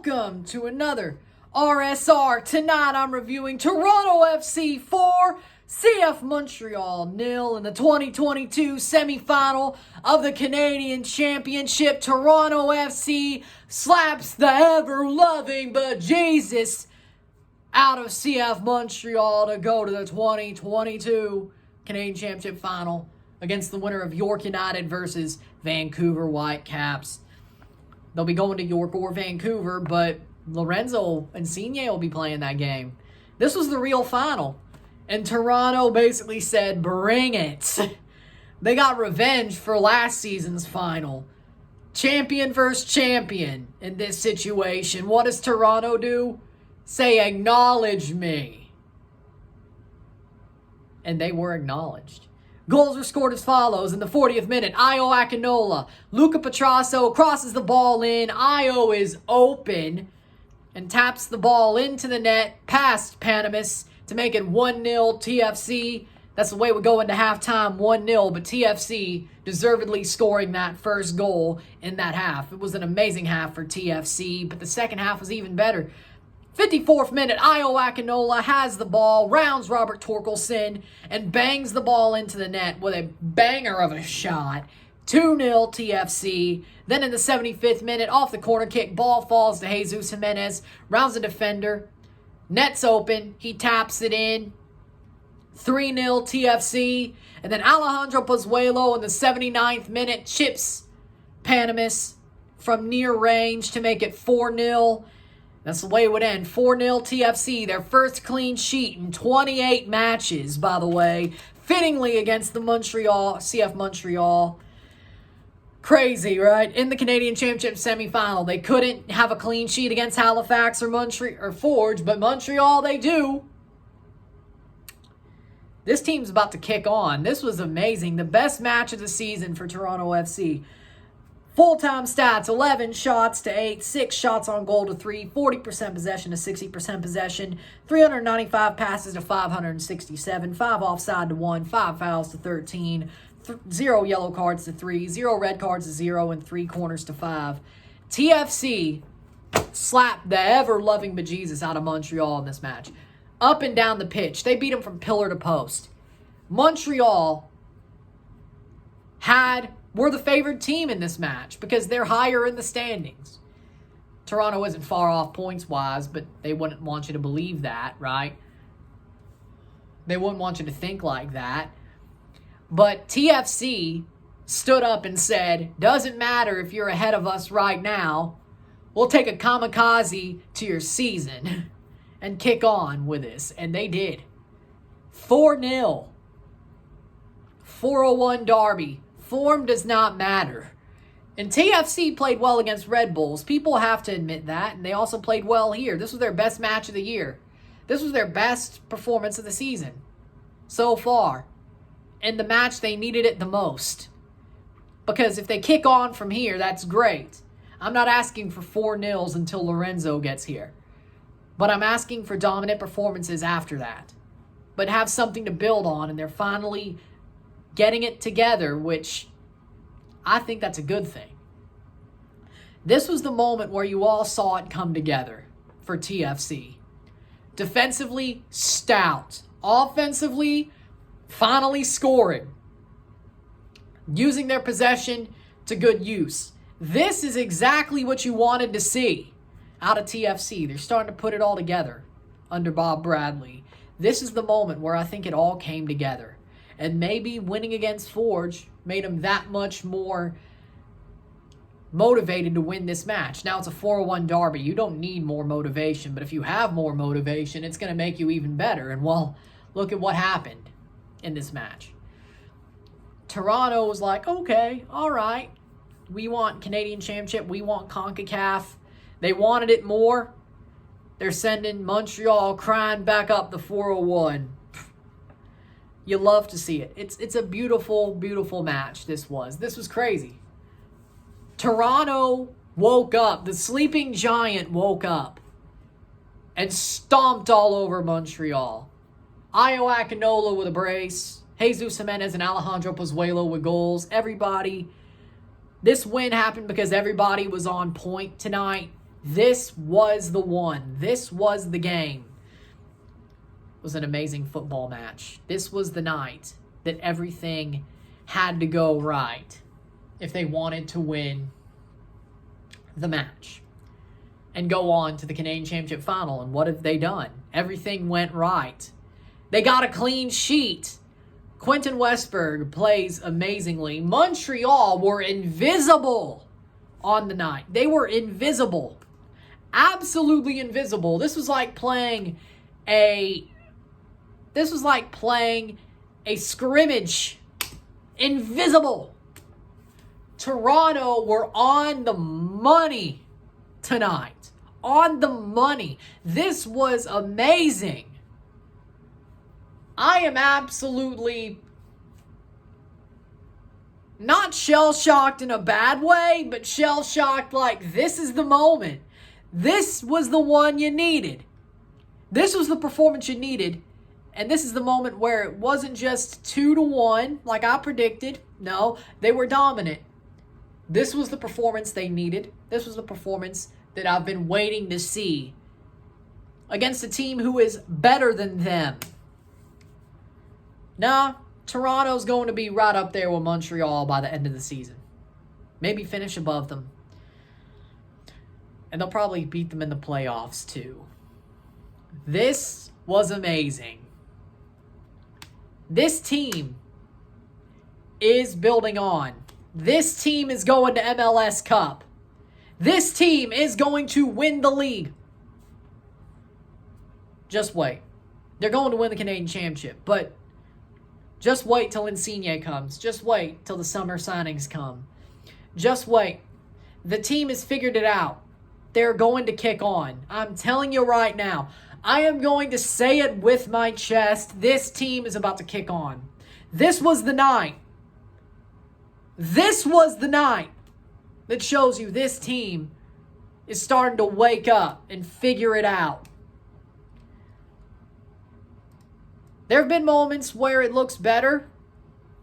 Welcome to another RSR. Tonight I'm reviewing Toronto FC 4, CF Montreal 0 in the 2022 semifinal of the Canadian Championship. Toronto FC slaps the ever-loving bejesus out of CF Montreal to go to the 2022 Canadian Championship final against the winner of York United versus Vancouver Whitecaps. They'll be going to York or Vancouver, but Lorenzo and Insigne will be playing that game. This was the real final, and Toronto basically said, bring it. They got revenge for last season's final. Champion versus champion in this situation. What does Toronto do? Say, acknowledge me. And they were acknowledged. Goals were scored as follows. In the 40th minute, Io Akinola. Luca Petrasso crosses the ball in. Io is open and taps the ball into the net past Panamis to make it 1-0 TFC. That's the way we go into halftime, 1-0. But TFC deservedly scoring that first goal in that half. It was an amazing half for TFC, but the second half was even better. 54th minute, Io Akinola has the ball, rounds Robert Torkelson, and bangs the ball into the net with a banger of a shot. 2-0 TFC. Then in the 75th minute, off the corner kick, ball falls to Jesus Jimenez, rounds the defender. Net's open, he taps it in. 3-0 TFC. And then Alejandro Pozuelo in the 79th minute chips Panamis from near range to make it 4-0. That's the way it would end. 4-0 TFC, their first clean sheet in 28 matches, by the way. Fittingly against the CF Montreal. Crazy, right? In the Canadian Championship semifinal, they couldn't have a clean sheet against Halifax or Forge, but Montreal they do. This team's about to kick on. This was amazing. The best match of the season for Toronto FC. Full-time stats, 11 shots to 8, 6 shots on goal to 3, 40% possession to 60% possession, 395 passes to 567, 5 offside to 1, 5 fouls to 13, 0 yellow cards to 3, 0 red cards to 0, and 3 corners to 5. TFC slapped the ever-loving bejesus out of Montreal in this match. Up and down the pitch. They beat them from pillar to post. Montreal were the favored team in this match because they're higher in the standings. Toronto isn't far off points-wise, but they wouldn't want you to believe that, right? They wouldn't want you to think like that. But TFC stood up and said, doesn't matter if you're ahead of us right now, we'll take a kamikaze to your season and kick on with this. And they did. 4-0. 401 derby. Form does not matter. And TFC played well against Red Bulls. People have to admit that. And they also played well here. This was their best match of the year. This was their best performance of the season so far. In the match they needed it the most. Because if they kick on from here, that's great. I'm not asking for 4-0s until Lorenzo gets here. But I'm asking for dominant performances after that. But have something to build on, and they're finally getting it together, which I think that's a good thing. This was the moment where you all saw it come together for TFC. Defensively, stout. Offensively, finally scoring. Using their possession to good use. This is exactly what you wanted to see out of TFC. They're starting to put it all together under Bob Bradley. This is the moment where I think it all came together. And maybe winning against Forge made them that much more motivated to win this match. Now it's a 401 derby. You don't need more motivation. But if you have more motivation, it's going to make you even better. And well, look at what happened in this match. Toronto was like, okay, all right. We want Canadian Championship. We want CONCACAF. They wanted it more. They're sending Montreal crying back up the 401. You love to see it. It's a beautiful, beautiful match this was. This was crazy. Toronto woke up. The sleeping giant woke up and stomped all over Montreal. Io Akinola with a brace. Jesus Jimenez and Alejandro Pozuelo with goals. Everybody. This win happened because everybody was on point tonight. This was the one. This was the game. It was an amazing football match. This was the night that everything had to go right if they wanted to win the match and go on to the Canadian Championship Final. And what have they done? Everything went right. They got a clean sheet. Quentin Westberg plays amazingly. Montreal were invisible on the night. They were invisible. Absolutely invisible. This was like playing a scrimmage. Invisible. Toronto were on the money tonight. On the money. This was amazing. I am absolutely not shell-shocked in a bad way, but shell-shocked like this is the moment. This was the one you needed. This was the performance you needed. And this is the moment where it wasn't just 2-1 like I predicted. No, they were dominant. This was the performance they needed. This was the performance that I've been waiting to see against a team who is better than them. Nah, Toronto's going to be right up there with Montreal by the end of the season. Maybe finish above them. And they'll probably beat them in the playoffs too. This was amazing. This team is building on. This team is going to MLS Cup. This team is going to win the league. Just wait. They're going to win the Canadian Championship, but just wait till Insigne comes. Just wait till the summer signings come. Just wait. The team has figured it out. They're going to kick on. I'm telling you right now. I am going to say it with my chest. This team is about to kick on. This was the night. This was the night that shows you this team is starting to wake up and figure it out. There have been moments where it looks better,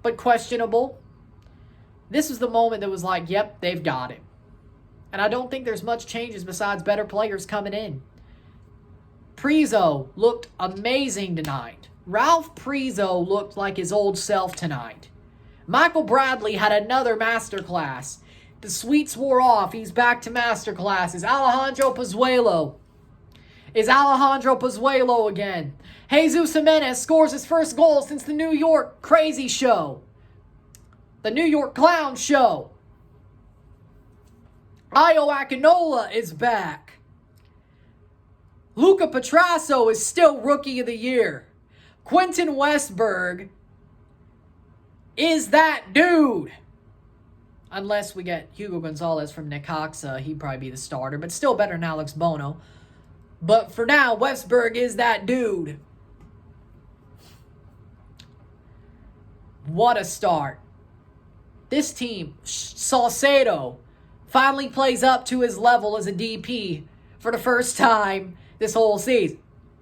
but questionable. This was the moment that was like, yep, they've got it. And I don't think there's much changes besides better players coming in. Prizo looked amazing tonight. Ralph Prizo looked like his old self tonight. Michael Bradley had another masterclass. The sweets wore off. He's back to masterclasses. Alejandro Pozuelo again. Jesus Jimenez scores his first goal since the New York Crazy Show. The New York Clown Show. Io Akinola is back. Luca Petrasso is still Rookie of the Year. Quentin Westberg is that dude. Unless we get Hugo Gonzalez from Necaxa, he'd probably be the starter, but still better than Alex Bono. But for now, Westberg is that dude. What a start. This team, Salcedo, finally plays up to his level as a DP for the first time this whole season.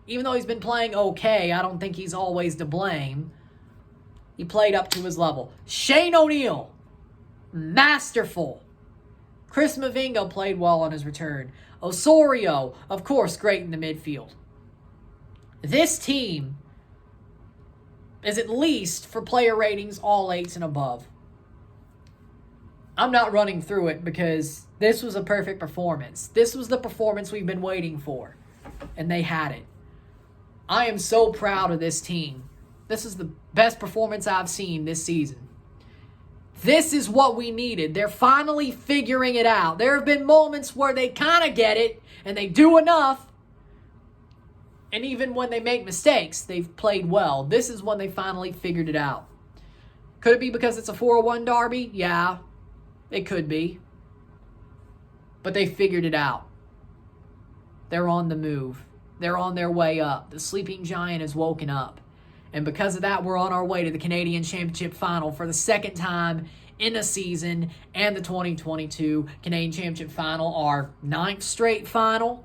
Even though he's been playing okay, I don't think he's always to blame. He played up to his level. Shane O'Neill, masterful. Chris Mavinga played well on his return. Osorio, of course, great in the midfield. This team is at least for player ratings all 8s and above. I'm not running through it because this was a perfect performance. This was the performance we've been waiting for, and they had it. I am so proud of this team. This is the best performance I've seen this season. This is what we needed. They're finally figuring it out. There have been moments where they kind of get it, and they do enough. And even when they make mistakes, they've played well. This is when they finally figured it out. Could it be because it's a 4-1 derby? Yeah, it could be. But they figured it out. They're on the move. They're on their way up. The sleeping giant has woken up. And because of that, we're on our way to the Canadian Championship Final for the second time in a season, and the 2022 Canadian Championship Final, our 9th straight final.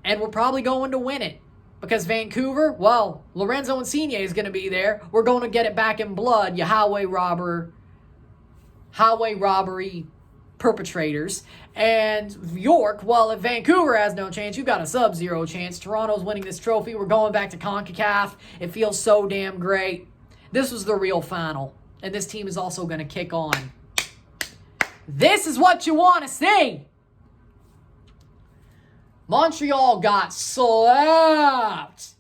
And we're probably going to win it. Because Vancouver, well, Lorenzo Insigne is going to be there. We're going to get it back in blood, you highway robbery perpetrators. And York, well, if Vancouver has no chance, you've got a sub-zero chance. Toronto's winning this trophy. We're going back to CONCACAF. It feels so damn great. This was the real final. And this team is also going to kick on. This is what you want to see. Montreal got slapped.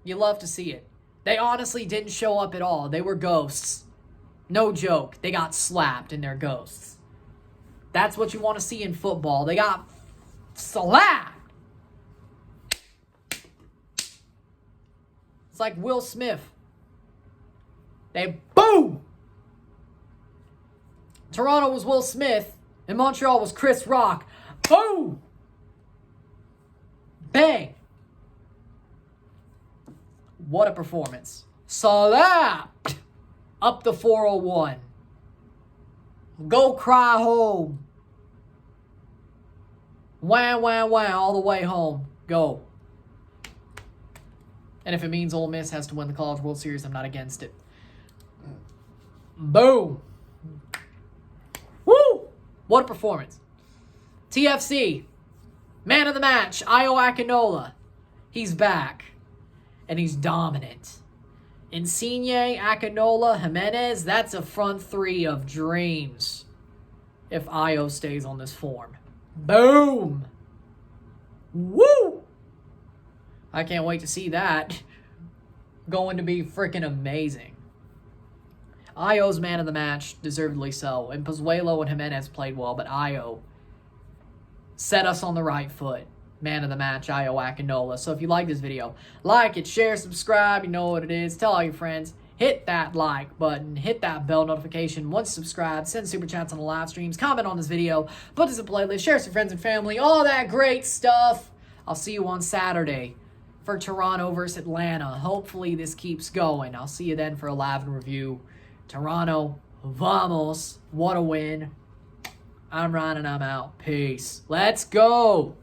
You love to see it. They honestly didn't show up at all. They were ghosts. No joke. They got slapped and they're ghosts. That's what you want to see in football. They got slapped. It's like Will Smith. They boom. Toronto was Will Smith and Montreal was Chris Rock. Boom. Bang. What a performance. Slapped. Up the 401. Go cry home. Wah, wah, wah, all the way home. Go. And if it means Ole Miss has to win the College World Series, I'm not against it. Boom. Woo! What a performance. TFC. Man of the match, Io Akinola. He's back. And he's dominant. Insigne, Akinola, Jimenez, that's a front three of dreams if Io stays on this form. Boom! Woo! I can't wait to see that. Going to be freaking amazing. Io's man of the match, deservedly so. And Pozuelo and Jimenez played well, but Io set us on the right foot. Man of the match, Io Akinola. So if you like this video, like it, share, subscribe. You know what it is. Tell all your friends. Hit that like button. Hit that bell notification. Once subscribed, send super chats on the live streams. Comment on this video. Put this in a playlist. Share some friends and family. All that great stuff. I'll see you on Saturday for Toronto versus Atlanta. Hopefully this keeps going. I'll see you then for a live review. Toronto, vamos. What a win. I'm Ryan and I'm out. Peace. Let's go.